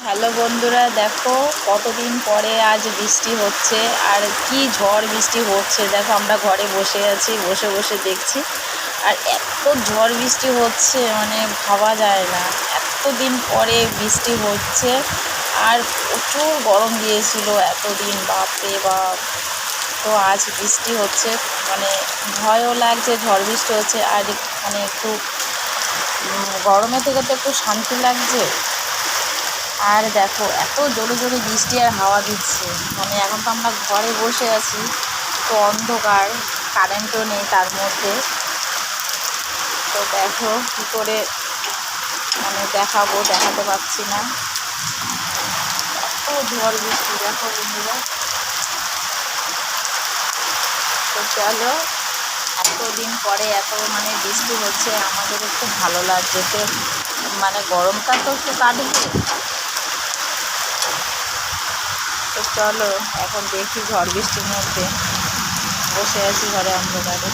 Hello বন্ধুরা, দেখো কতদিন পরে আজ বৃষ্টি হচ্ছে। আর কি ঝড় বৃষ্টি হচ্ছে, দেখো আমরা ঘরে বসে আছি, বসে বসে দেখছি। আর এত ঝড় বৃষ্টি হচ্ছে মানে ভাবা যায় না, এতদিন পরে বৃষ্টি হচ্ছে। আর প্রচুর গরম দিয়েছিল এতদিন, বাপরে বাপ। তো আজ বৃষ্টি হচ্ছে, মানে ভয়ও লাগছে, ঝড় বৃষ্টি হচ্ছে। আর মানে একটু গরমের থেকে তো একটু শান্তি লাগছে। আর দেখো এত জোরে জোরে বৃষ্টি আর হাওয়া দিচ্ছে, মানে এখন তো আমরা ঘরে বসে আছি, তো অন্ধকার, কারেন্টও নেই তার মধ্যে। তো দেখো কী করে মানে দেখাতে পারছি না, এত ঝড় বৃষ্টি দেখো বন্ধুরা। তো চলো, এতদিন পরে এত মানে বৃষ্টি হচ্ছে, আমাদেরও খুব ভালো লাগছে। তো মানে গরমটা তো একটু কাটবে। তো চলো এখন দেখি, ঝড় বৃষ্টির মধ্যে বসে আছি ঘরে অন্ধকারে।